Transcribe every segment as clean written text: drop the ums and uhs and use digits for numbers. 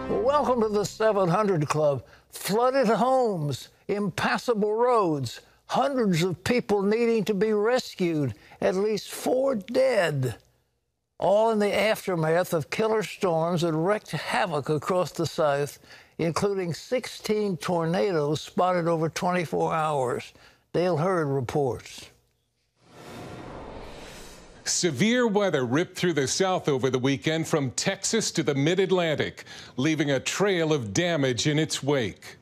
Welcome to the 700 Club. Flooded homes, impassable roads, hundreds of people needing to be rescued, at least 4 dead. All in the aftermath of killer storms that wreaked havoc across the South, including 16 tornadoes spotted over 24 hours. Dale Hurd reports. Severe weather ripped through the South over the weekend from Texas to the mid-Atlantic, leaving a trail of damage in its wake.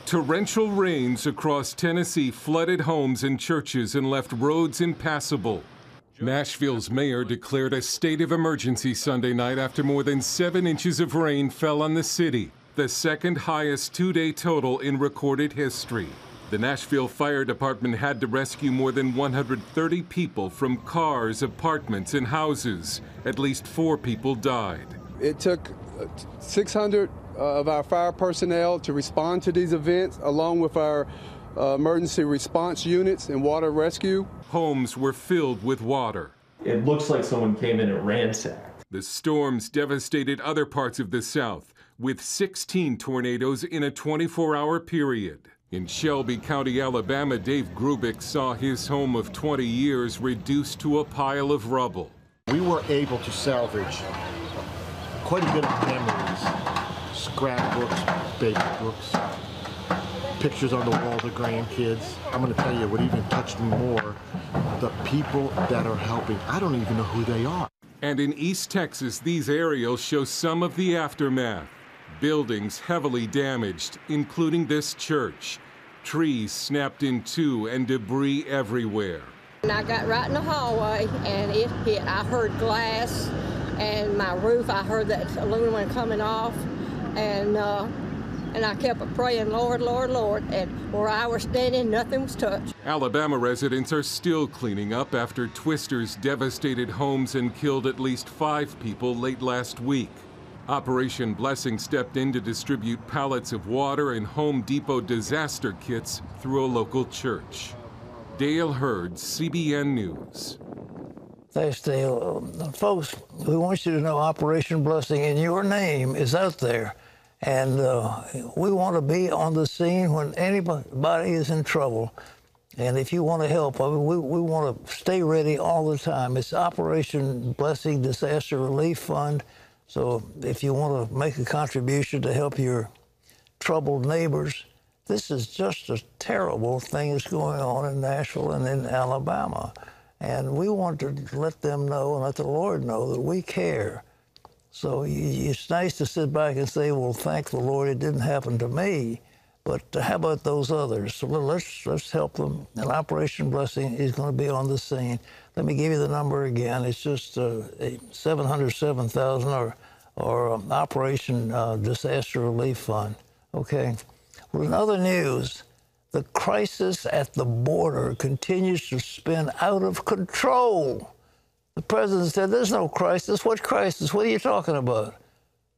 Torrential rains across Tennessee flooded homes and churches and left roads impassable. Nashville's mayor declared a state of emergency Sunday night after more than 7 inches of rain fell on the city, the second highest two-day total in recorded history. The Nashville Fire Department had to rescue more than 130 people from cars, apartments, and houses. At least 4 people died. It took 600 of our fire personnel to respond to these events, along with our emergency response units and water rescue. Homes were filled with water. It looks like someone came in and ransacked. The storms devastated other parts of the South, with 16 tornadoes in a 24-hour period. In Shelby County, Alabama, Dave Grubick saw his home of 20 years reduced to a pile of rubble. We were able to salvage quite a bit of memories, scrapbooks, baby books, pictures on the wall of the grandkids. I'm going to tell you what even touched me more, the people that are helping. I don't even know who they are. And in East Texas, these aerials show some of the aftermath. Buildings heavily damaged, including this church. Trees snapped in two and debris everywhere. And I got right in the hallway and it hit. I heard glass and my roof, I heard that aluminum coming off. And I kept praying, Lord, Lord, Lord. And where I was standing, nothing was touched. Alabama residents are still cleaning up after twisters devastated homes and killed at least 5 people late last week. Operation Blessing stepped in to distribute pallets of water and Home Depot disaster kits through a local church. Dale Hurd, CBN News. Thanks, Dale. Folks, we want you to know Operation Blessing in your name is out there. And we want to be on the scene when anybody is in trouble. And if you want to help, I mean, we want to stay ready all the time. It's Operation Blessing Disaster Relief Fund. So if you want to make a contribution to help your troubled neighbors, this is just a terrible thing that's going on in Nashville and in Alabama. And we want to let them know and let the Lord know that we care. So it's nice to sit back and say, well, thank the Lord it didn't happen to me. But how about those others? So let's help them. And Operation Blessing is going to be on the scene. Let me give you the number again. It's just 707,000 or Operation Disaster Relief Fund. Okay. Well, in other news, the crisis at the border continues to spin out of control. The president said, there's no crisis. What crisis? What are you talking about?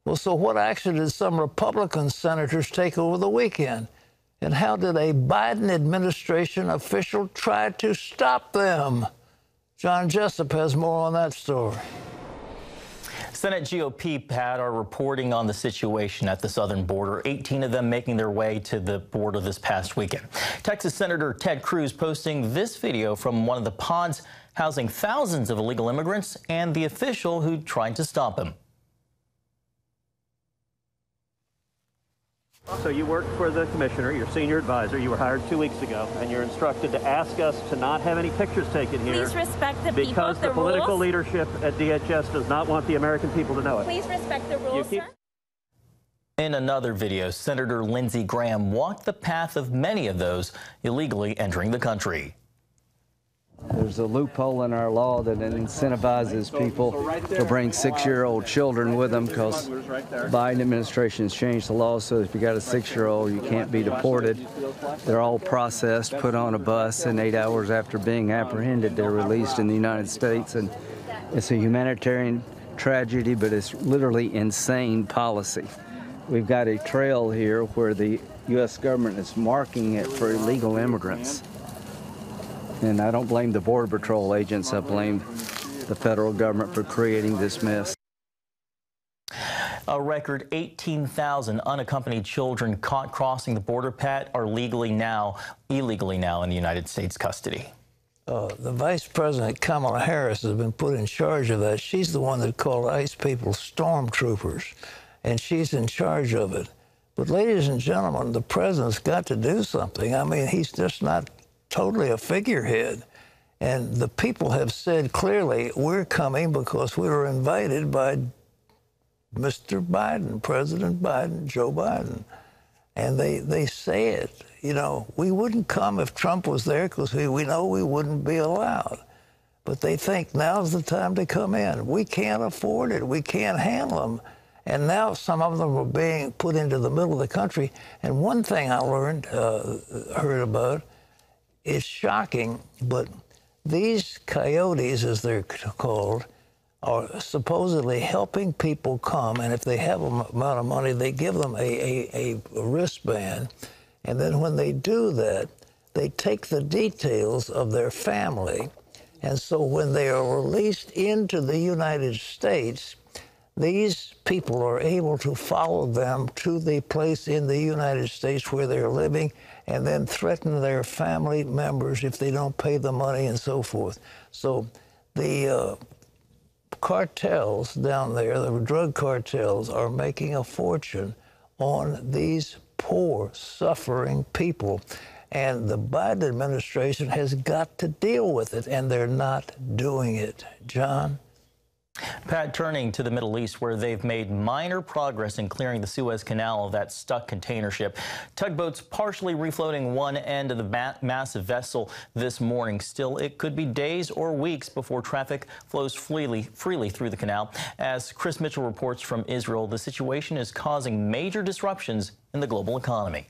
Well, so what action did some Republican senators take over the weekend? And how did a Biden administration official try to stop them? John Jessup has more on that story. Senate GOP, Pat, are reporting on the situation at the southern border, 18 of them making their way to the border this past weekend. Texas Senator Ted Cruz posting this video from one of the pods housing thousands of illegal immigrants and the official who tried to stop him. So you work for the commissioner, your senior advisor. You were hired 2 weeks ago, and you're instructed to ask us to not have any pictures taken here. Please respect the people, because the political rules. leadership at DHS does not want the American people to know it. Please respect the rules, sir. In another video, Senator Lindsey Graham walked the path of many of those illegally entering the country. There's a loophole in our law that incentivizes people to bring 6-year-old children with them because the Biden administration has changed the law so if you got a 6-year-old, you can't be deported. They're all processed, put on a bus, and 8 hours after being apprehended, they're released in the United States. And it's a humanitarian tragedy, but it's literally insane policy. We've got a trail here where the U.S. government is marking it for illegal immigrants. And I don't blame the Border Patrol agents. I blame the federal government for creating this mess. A record 18,000 unaccompanied children caught crossing the border, Pat, are illegally now in the United States custody. The Vice President Kamala Harris has been put in charge of that. She's the one that called ICE people stormtroopers, and she's in charge of it. But ladies and gentlemen, the president's got to do something. I mean, he's just not totally a figurehead. And the people have said clearly, we're coming because we were invited by Mr. Biden, President Biden, Joe Biden. And they say it. You know, we wouldn't come if Trump was there because we know we wouldn't be allowed. But they think now's the time to come in. We can't afford it. We can't handle them. And now some of them are being put into the middle of the country. And one thing I heard about, is shocking, but these coyotes, as they're called, are supposedly helping people come, and if they have an amount of money, they give them a wristband, and then when they do that, they take the details of their family, and so when they are released into the United States, these people are able to follow them to the place in the United States where they're living and then threaten their family members if they don't pay the money and so forth. So the cartels down there, the drug cartels, are making a fortune on these poor, suffering people. And the Biden administration has got to deal with it, and they're not doing it. John? Pat, turning to the Middle East, where they've made minor progress in clearing the Suez Canal of that stuck container ship. Tugboats partially refloating one end of the massive vessel this morning. Still, it could be days or weeks before traffic flows freely through the canal. As Chris Mitchell reports from Israel, the situation is causing major disruptions in the global economy.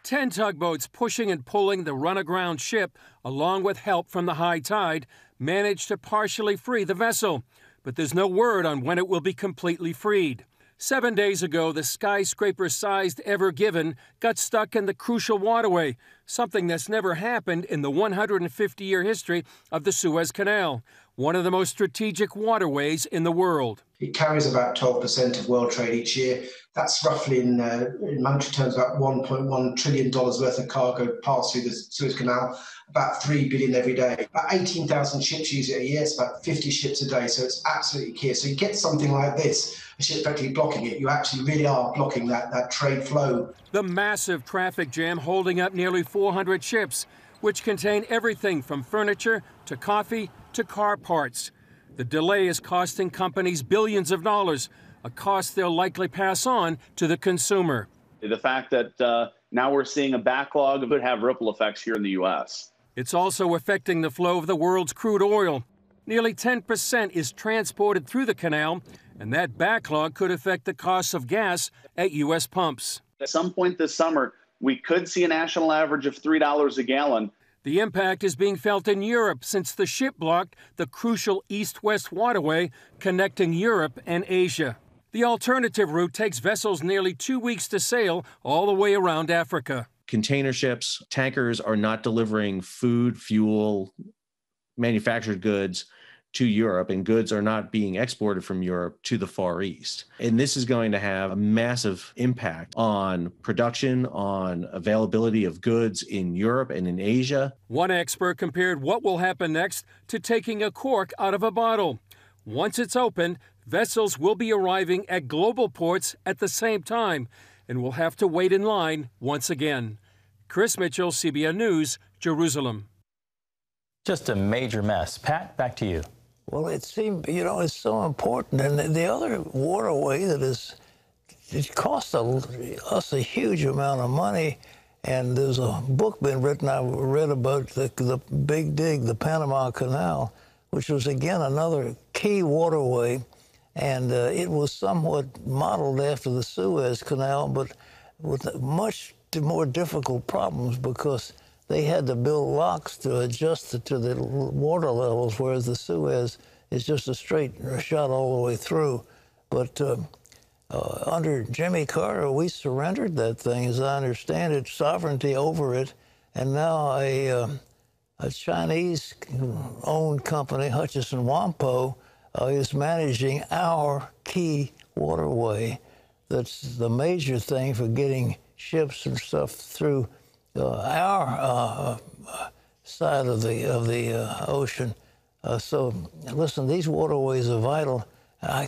10 tugboats pushing and pulling the run-aground ship, along with help from the high tide, managed to partially free the vessel. But there's no word on when it will be completely freed. 7 days ago, the skyscraper-sized Ever Given got stuck in the crucial waterway, something that's never happened in the 150-year history of the Suez Canal, one of the most strategic waterways in the world. It carries about 12% of world trade each year. That's roughly, in monetary terms, about $1.1 trillion worth of cargo passed through the Suez Canal, about 3 billion every day. About 18,000 ships use it a year. It's about 50 ships a day, so it's absolutely key. So you get something like this, a ship effectively blocking it, you actually really are blocking that trade flow. The massive traffic jam holding up nearly 400 ships, which contain everything from furniture to coffee to car parts. The delay is costing companies billions of dollars, a cost they'll likely pass on to the consumer. The fact that now we're seeing a backlog could have ripple effects here in the U.S. It's also affecting the flow of the world's crude oil. Nearly 10% is transported through the canal, and that backlog could affect the cost of gas at U.S. pumps. At some point this summer, we could see a national average of $3 a gallon. The impact is being felt in Europe since the ship blocked the crucial east-west waterway connecting Europe and Asia. The alternative route takes vessels nearly 2 weeks to sail all the way around Africa. Container ships, tankers are not delivering food, fuel, manufactured goods to Europe, and goods are not being exported from Europe to the Far East. And this is going to have a massive impact on production, on availability of goods in Europe and in Asia. One expert compared what will happen next to taking a cork out of a bottle. Once it's opened, vessels will be arriving at global ports at the same time and will have to wait in line once again. Chris Mitchell, CBN News, Jerusalem. Just a major mess. Pat, back to you. Well, it seemed, it's so important. And the other waterway it costs us a huge amount of money. And there's a book been written, I read about the Big Dig, the Panama Canal, which was, again, another key waterway. And it was somewhat modeled after the Suez Canal, but with much more difficult problems because they had to build locks to adjust it to the water levels, whereas the Suez is just a straight shot all the way through. But under Jimmy Carter, we surrendered that thing, as I understand it, sovereignty over it, and now a Chinese-owned company, Hutchison Whampoa, is managing our key key waterway that's the major thing for getting ships and stuff through our side of the ocean. So, listen, these waterways are vital. I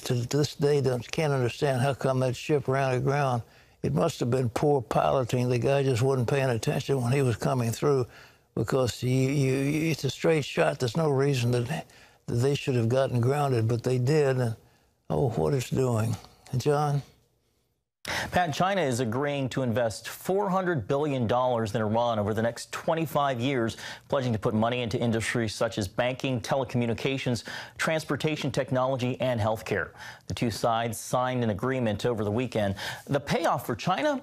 to this day can't understand how come that ship ran aground. It must have been poor piloting. The guy just wasn't paying attention when he was coming through, because it's a straight shot. There's no reason that they should have gotten grounded, but they did. And, oh, what it's doing. John? Pat, China is agreeing to invest $400 billion in Iran over the next 25 years, pledging to put money into industries such as banking, telecommunications, transportation technology, and healthcare. The two sides signed an agreement over the weekend. The payoff for China?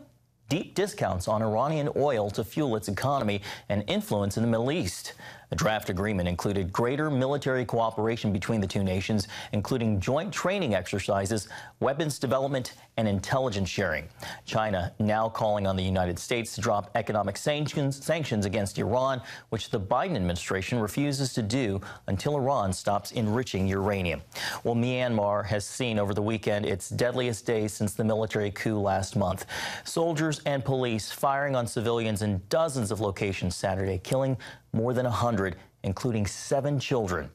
Deep discounts on Iranian oil to fuel its economy and influence in the Middle East. The draft agreement included greater military cooperation between the two nations, including joint training exercises, weapons development, and intelligence sharing. China now calling on the United States to drop economic sanctions against Iran, which the Biden administration refuses to do until Iran stops enriching uranium. Well, Myanmar has seen over the weekend its deadliest day since the military coup last month. Soldiers and police firing on civilians in dozens of locations Saturday, killing more than 100, including 7 children.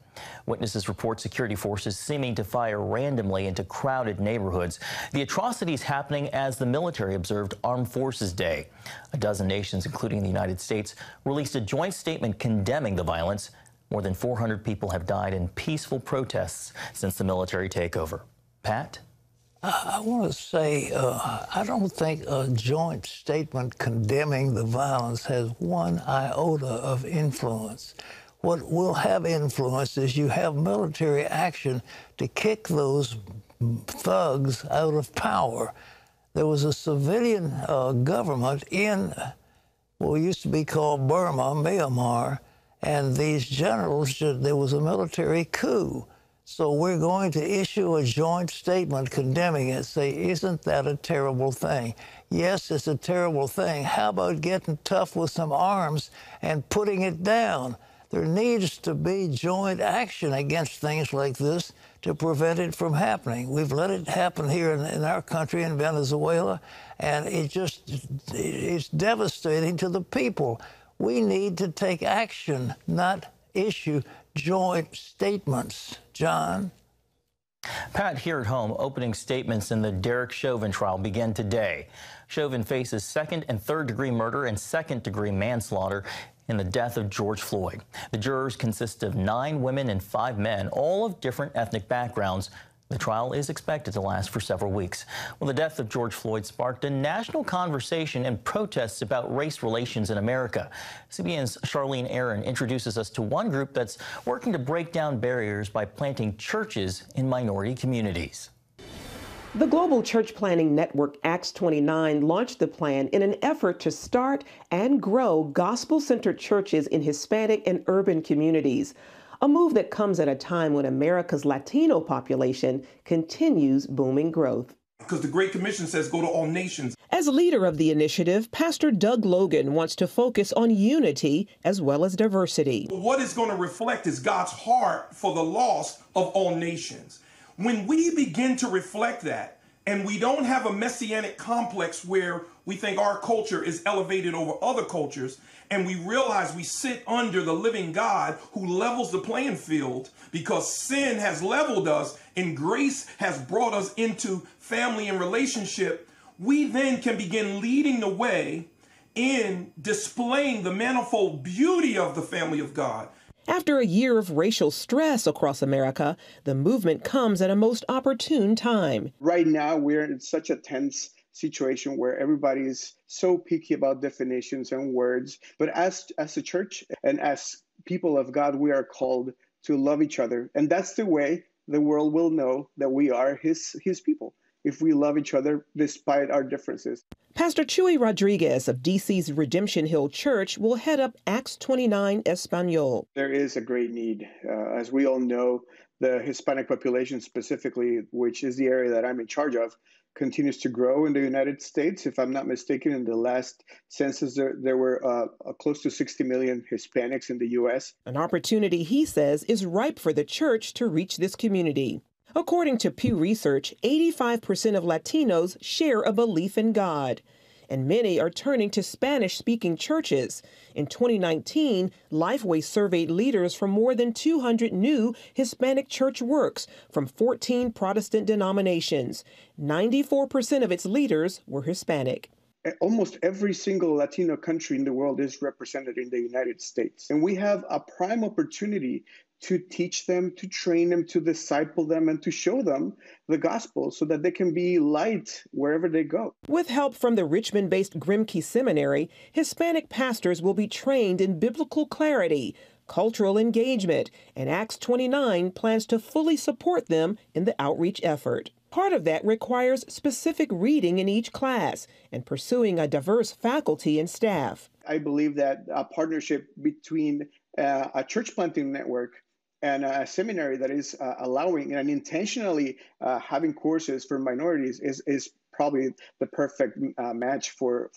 Witnesses report security forces seeming to fire randomly into crowded neighborhoods. The atrocities happening as the military observed Armed Forces Day. A dozen nations, including the United States, released a joint statement condemning the violence. More than 400 people have died in peaceful protests since the military takeover. Pat? I want to say, I don't think a joint statement condemning the violence has one iota of influence. What will have influence is you have military action to kick those thugs out of power. There was a civilian government in what used to be called Burma, Myanmar, and these generals, there was a military coup. So we're going to issue a joint statement condemning it, say, isn't that a terrible thing? Yes, it's a terrible thing. How about getting tough with some arms and putting it down? There needs to be joint action against things like this to prevent it from happening. We've let it happen here in our country, in Venezuela, and it's devastating to the people. We need to take action, not issue joint statements. John? Pat, here at home, opening statements in the Derek Chauvin trial began today. Chauvin faces second and third degree murder and second degree manslaughter in the death of George Floyd. The jurors consist of 9 women and 5 men, all of different ethnic backgrounds. The trial is expected to last for several weeks. Well, the death of George Floyd sparked a national conversation and protests about race relations in America. CBN's Charlene Aaron introduces us to one group that's working to break down barriers by planting churches in minority communities. The Global Church Planning Network, Acts 29, launched the plan in an effort to start and grow gospel-centered churches in Hispanic and urban communities. A move that comes at a time when America's Latino population continues booming growth. Because the Great Commission says go to all nations. As leader of the initiative, Pastor Doug Logan wants to focus on unity as well as diversity. What it's going to reflect is God's heart for the lost of all nations. When we begin to reflect that, and we don't have a messianic complex where we think our culture is elevated over other cultures, and we realize we sit under the living God who levels the playing field because sin has leveled us and grace has brought us into family and relationship, we then can begin leading the way in displaying the manifold beauty of the family of God. After a year of racial stress across America, the movement comes at a most opportune time. Right now, we're in such a tense situation where everybody is so picky about definitions and words. But as a church and as people of God, we are called to love each other. And that's the way the world will know that we are his people, if we love each other despite our differences. Pastor Chuy Rodriguez of DC's Redemption Hill Church will head up Acts 29 Espanol. There is a great need. As we all know, the Hispanic population specifically, which is the area that I'm in charge of, continues to grow in the United States. If I'm not mistaken, in the last census, there were close to 60 million Hispanics in the U.S. An opportunity, he says, is ripe for the church to reach this community. According to Pew Research, 85% of Latinos share a belief in God, and many are turning to Spanish-speaking churches. In 2019, Lifeway surveyed leaders from more than 200 new Hispanic church works from 14 Protestant denominations. 94% of its leaders were Hispanic. Almost every single Latino country in the world is represented in the United States. And we have a prime opportunity to teach them, to train them, to disciple them, and to show them the gospel so that they can be light wherever they go. With help from the Richmond-based Grimke Seminary, Hispanic pastors will be trained in biblical clarity, cultural engagement, and Acts 29 plans to fully support them in the outreach effort. Part of that requires specific reading in each class and pursuing a diverse faculty and staff. I believe that a partnership between a church planting network and a seminary that is allowing and intentionally having courses for minorities is probably the perfect match for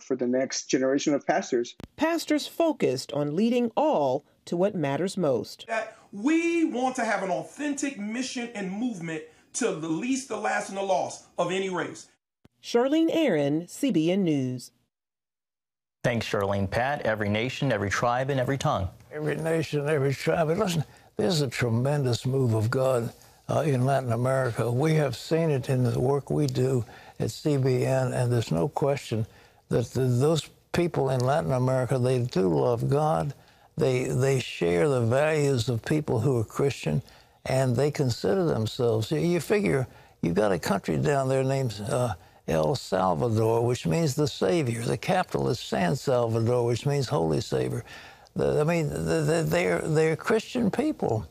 the next generation of pastors. Pastors focused on leading all to what matters most. That we want to have an authentic mission and movement to the least, the last, and the lost of any race. Charlene Aaron, CBN News. Thanks, Charlene. Pat, every nation, every tribe, and every tongue. Every nation, every tribe. And listen, this is a tremendous move of God in Latin America. We have seen it in the work we do at CBN, and there's no question that those people in Latin America, they do love God. They share the values of people who are Christian, and they consider themselves. You figure you've got a country down there named El Salvador, which means the Savior. The capital is San Salvador, which means Holy Savior. They're Christian people,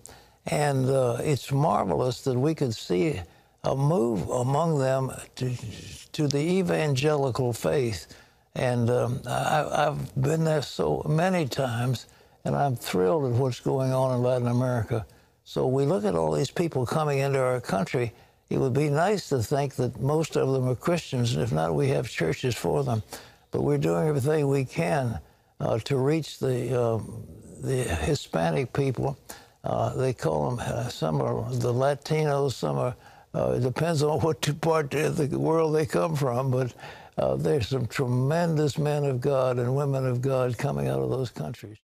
and it's marvelous that we could see a move among them to the evangelical faith. And I've been there so many times, and I'm thrilled at what's going on in Latin America. So we look at all these people coming into our country. It would be nice to think that most of them are Christians, and if not, we have churches for them. But we're doing everything we can to reach the Hispanic people. They call them, some are the Latinos, some are, it depends on what part of the world they come from, but there's some tremendous men of God and women of God coming out of those countries.